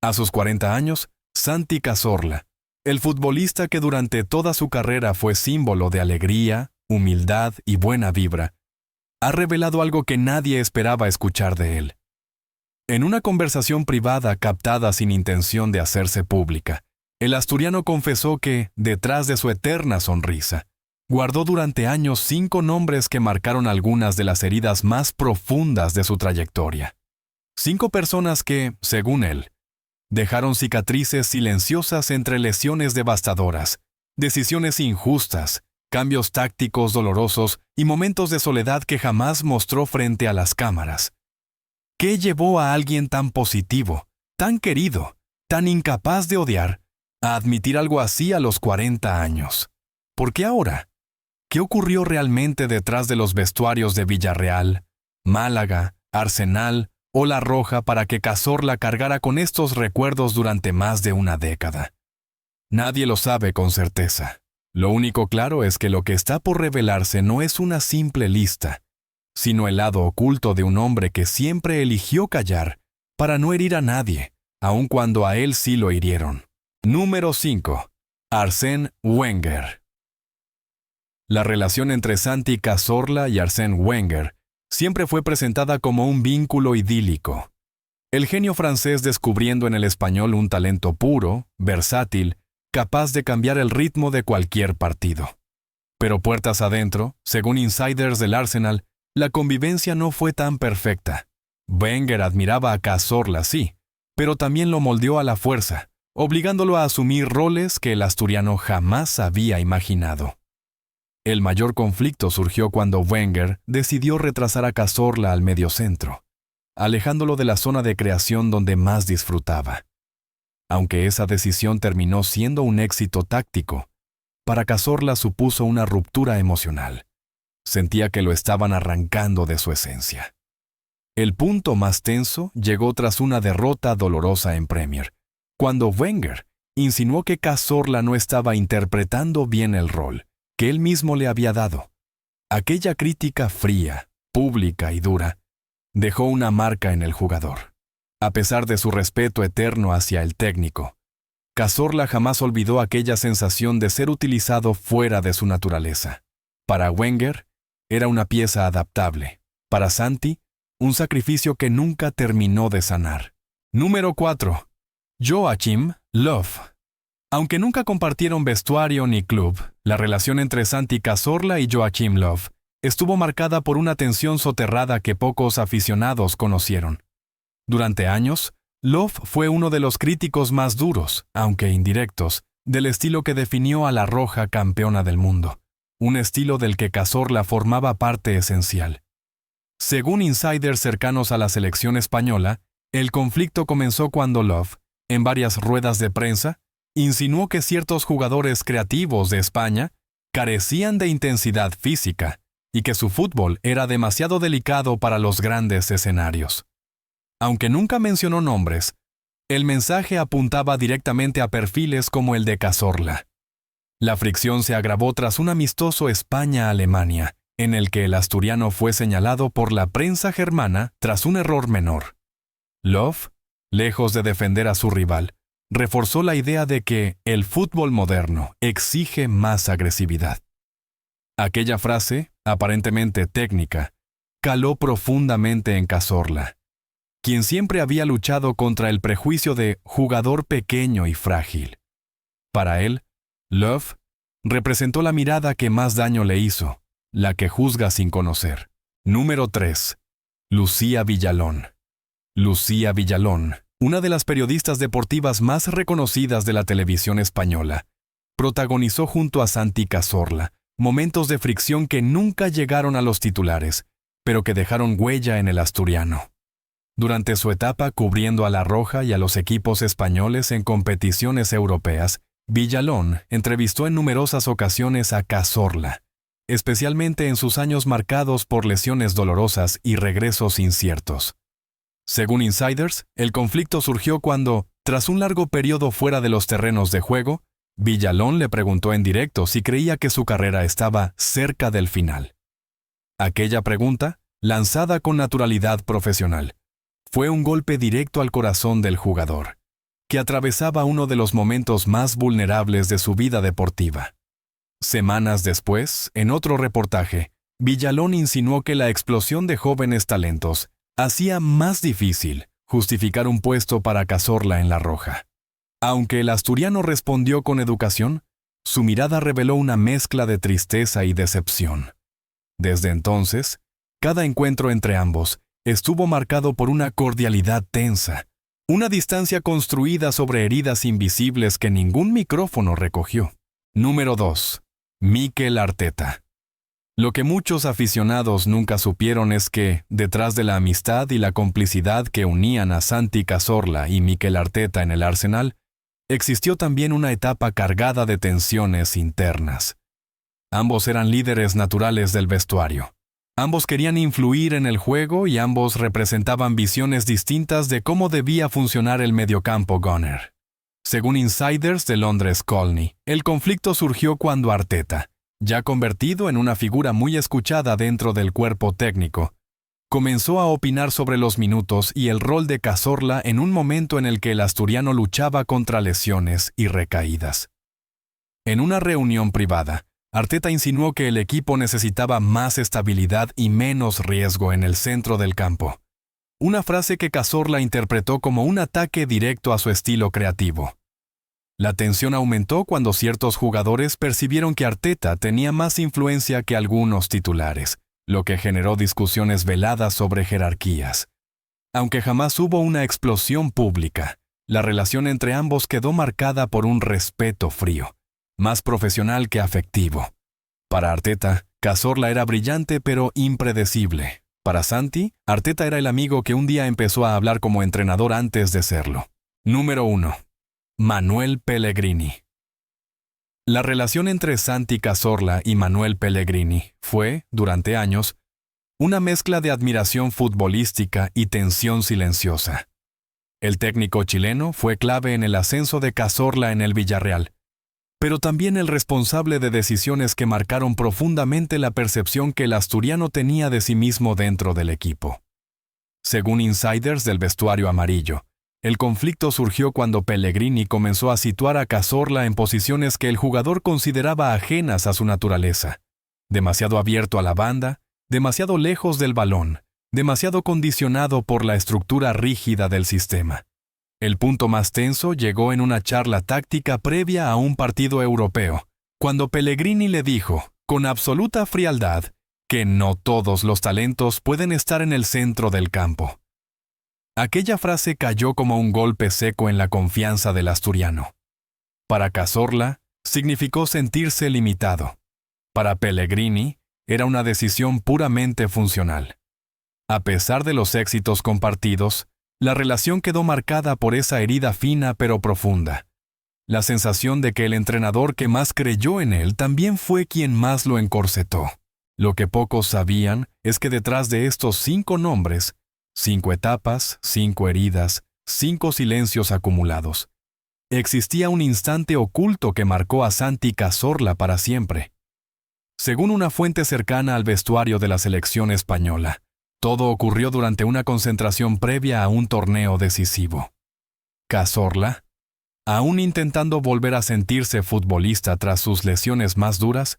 A sus 40 años, Santi Cazorla, el futbolista que durante toda su carrera fue símbolo de alegría, humildad y buena vibra, ha revelado algo que nadie esperaba escuchar de él. En una conversación privada captada sin intención de hacerse pública, el asturiano confesó que, detrás de su eterna sonrisa, guardó durante años 5 nombres que marcaron algunas de las heridas más profundas de su trayectoria. 5 personas que, según él, dejaron cicatrices silenciosas entre lesiones devastadoras, decisiones injustas, cambios tácticos dolorosos y momentos de soledad que jamás mostró frente a las cámaras. ¿Qué llevó a alguien tan positivo, tan querido, tan incapaz de odiar, a admitir algo así a los 40 años? ¿Por qué ahora? ¿Qué ocurrió realmente detrás de los vestuarios de Villarreal, Málaga, Arsenal o La Roja para que Cazorla cargara con estos recuerdos durante más de una década? Nadie lo sabe con certeza. Lo único claro es que lo que está por revelarse no es una simple lista, sino el lado oculto de un hombre que siempre eligió callar para no herir a nadie, aun cuando a él sí lo hirieron. Número 5. Arsène Wenger. La relación entre Santi Cazorla y Arsène Wenger siempre fue presentada como un vínculo idílico. El genio francés descubriendo en el español un talento puro, versátil, capaz de cambiar el ritmo de cualquier partido. Pero puertas adentro, según insiders del Arsenal, la convivencia no fue tan perfecta. Wenger admiraba a Cazorla, sí, pero también lo moldeó a la fuerza, obligándolo a asumir roles que el asturiano jamás había imaginado. El mayor conflicto surgió cuando Wenger decidió retrasar a Cazorla al mediocentro, alejándolo de la zona de creación donde más disfrutaba. Aunque esa decisión terminó siendo un éxito táctico, para Cazorla supuso una ruptura emocional. Sentía que lo estaban arrancando de su esencia. El punto más tenso llegó tras una derrota dolorosa en Premier, cuando Wenger insinuó que Cazorla no estaba interpretando bien el rol que él mismo le había dado. Aquella crítica fría, pública y dura dejó una marca en el jugador. A pesar de su respeto eterno hacia el técnico, Cazorla jamás olvidó aquella sensación de ser utilizado fuera de su naturaleza. Para Wenger, era una pieza adaptable. Para Santi, un sacrificio que nunca terminó de sanar. Número 4. Joachim Löw. Aunque nunca compartieron vestuario ni club, la relación entre Santi Cazorla y Joachim Löw estuvo marcada por una tensión soterrada que pocos aficionados conocieron. Durante años, Löw fue uno de los críticos más duros, aunque indirectos, del estilo que definió a La Roja campeona del mundo, un estilo del que Cazorla formaba parte esencial. Según insiders cercanos a la selección española, el conflicto comenzó cuando Löw, en varias ruedas de prensa, insinuó que ciertos jugadores creativos de España carecían de intensidad física y que su fútbol era demasiado delicado para los grandes escenarios. Aunque nunca mencionó nombres, el mensaje apuntaba directamente a perfiles como el de Cazorla. La fricción se agravó tras un amistoso España-Alemania, en el que el asturiano fue señalado por la prensa germana tras un error menor. Löw, lejos de defender a su rival, reforzó la idea de que el fútbol moderno exige más agresividad. Aquella frase, aparentemente técnica, caló profundamente en Cazorla, quien siempre había luchado contra el prejuicio de jugador pequeño y frágil. Para él, Löw representó la mirada que más daño le hizo, la que juzga sin conocer. Número 3. Lucía Villalón. Lucía Villalón, una de las periodistas deportivas más reconocidas de la televisión española, protagonizó junto a Santi Cazorla momentos de fricción que nunca llegaron a los titulares, pero que dejaron huella en el asturiano. Durante su etapa cubriendo a La Roja y a los equipos españoles en competiciones europeas, Villalón entrevistó en numerosas ocasiones a Cazorla, especialmente en sus años marcados por lesiones dolorosas y regresos inciertos. Según insiders, el conflicto surgió cuando, tras un largo periodo fuera de los terrenos de juego, Villalón le preguntó en directo si creía que su carrera estaba cerca del final. Aquella pregunta, lanzada con naturalidad profesional, fue un golpe directo al corazón del jugador, que atravesaba uno de los momentos más vulnerables de su vida deportiva. Semanas después, en otro reportaje, Villalón insinuó que la explosión de jóvenes talentos hacía más difícil justificar un puesto para Cazorla en La Roja. Aunque el asturiano respondió con educación, su mirada reveló una mezcla de tristeza y decepción. Desde entonces, cada encuentro entre ambos estuvo marcado por una cordialidad tensa, una distancia construida sobre heridas invisibles que ningún micrófono recogió. Número 2. Mikel Arteta. Lo que muchos aficionados nunca supieron es que, detrás de la amistad y la complicidad que unían a Santi Cazorla y Mikel Arteta en el Arsenal, existió también una etapa cargada de tensiones internas. Ambos eran líderes naturales del vestuario. Ambos querían influir en el juego y ambos representaban visiones distintas de cómo debía funcionar el mediocampo Gunner. Según insiders de Londres Colney, el conflicto surgió cuando Arteta, ya convertido en una figura muy escuchada dentro del cuerpo técnico, comenzó a opinar sobre los minutos y el rol de Cazorla en un momento en el que el asturiano luchaba contra lesiones y recaídas. En una reunión privada, Arteta insinuó que el equipo necesitaba más estabilidad y menos riesgo en el centro del campo. Una frase que Cazorla interpretó como un ataque directo a su estilo creativo. La tensión aumentó cuando ciertos jugadores percibieron que Arteta tenía más influencia que algunos titulares, lo que generó discusiones veladas sobre jerarquías. Aunque jamás hubo una explosión pública, la relación entre ambos quedó marcada por un respeto frío, más profesional que afectivo. Para Arteta, Cazorla era brillante pero impredecible. Para Santi, Arteta era el amigo que un día empezó a hablar como entrenador antes de serlo. Número 1. Manuel Pellegrini. La relación entre Santi Cazorla y Manuel Pellegrini fue, durante años, una mezcla de admiración futbolística y tensión silenciosa. El técnico chileno fue clave en el ascenso de Cazorla en el Villarreal, pero también el responsable de decisiones que marcaron profundamente la percepción que el asturiano tenía de sí mismo dentro del equipo. Según insiders del vestuario amarillo, el conflicto surgió cuando Pellegrini comenzó a situar a Cazorla en posiciones que el jugador consideraba ajenas a su naturaleza. Demasiado abierto a la banda, demasiado lejos del balón, demasiado condicionado por la estructura rígida del sistema. El punto más tenso llegó en una charla táctica previa a un partido europeo, cuando Pellegrini le dijo, con absoluta frialdad, que no todos los talentos pueden estar en el centro del campo. Aquella frase cayó como un golpe seco en la confianza del asturiano. Para Cazorla, significó sentirse limitado. Para Pellegrini, era una decisión puramente funcional. A pesar de los éxitos compartidos, la relación quedó marcada por esa herida fina pero profunda. La sensación de que el entrenador que más creyó en él también fue quien más lo encorsetó. Lo que pocos sabían es que detrás de estos 5 nombres, 5 etapas, 5 heridas, 5 silencios acumulados, existía un instante oculto que marcó a Santi Cazorla para siempre. Según una fuente cercana al vestuario de la selección española, todo ocurrió durante una concentración previa a un torneo decisivo. Cazorla, aún intentando volver a sentirse futbolista tras sus lesiones más duras,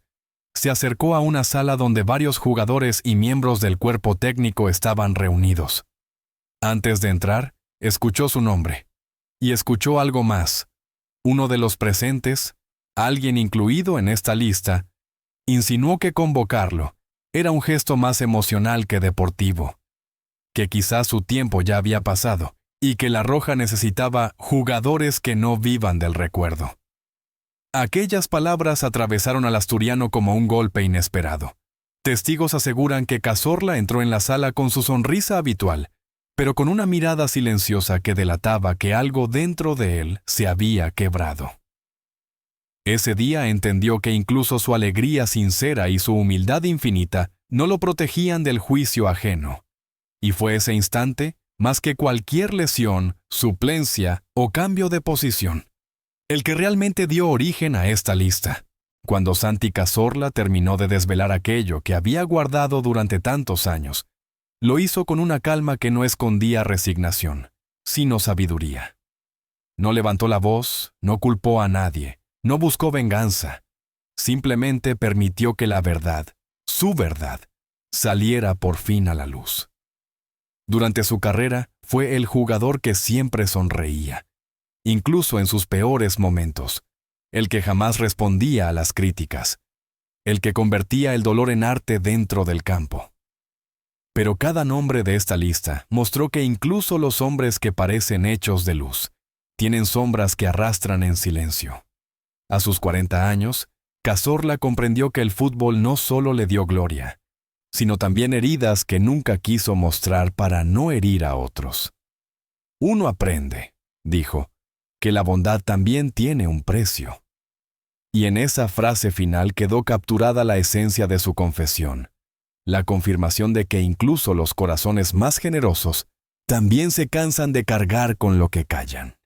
se acercó a una sala donde varios jugadores y miembros del cuerpo técnico estaban reunidos. Antes de entrar, escuchó su nombre. Y escuchó algo más. Uno de los presentes, alguien incluido en esta lista, insinuó que convocarlo era un gesto más emocional que deportivo, que quizás su tiempo ya había pasado y que La Roja necesitaba jugadores que no vivan del recuerdo. Aquellas palabras atravesaron al asturiano como un golpe inesperado. Testigos aseguran que Cazorla entró en la sala con su sonrisa habitual, pero con una mirada silenciosa que delataba que algo dentro de él se había quebrado. Ese día entendió que incluso su alegría sincera y su humildad infinita no lo protegían del juicio ajeno. Y fue ese instante, más que cualquier lesión, suplencia o cambio de posición, el que realmente dio origen a esta lista. Cuando Santi Cazorla terminó de desvelar aquello que había guardado durante tantos años, lo hizo con una calma que no escondía resignación, sino sabiduría. No levantó la voz, no culpó a nadie, no buscó venganza. Simplemente permitió que la verdad, su verdad, saliera por fin a la luz. Durante su carrera, fue el jugador que siempre sonreía, incluso en sus peores momentos, el que jamás respondía a las críticas, el que convertía el dolor en arte dentro del campo. Pero cada nombre de esta lista mostró que incluso los hombres que parecen hechos de luz, tienen sombras que arrastran en silencio. A sus 40 años, Cazorla comprendió que el fútbol no solo le dio gloria, sino también heridas que nunca quiso mostrar para no herir a otros. Uno aprende, dijo, que la bondad también tiene un precio. Y en esa frase final quedó capturada la esencia de su confesión, la confirmación de que incluso los corazones más generosos también se cansan de cargar con lo que callan.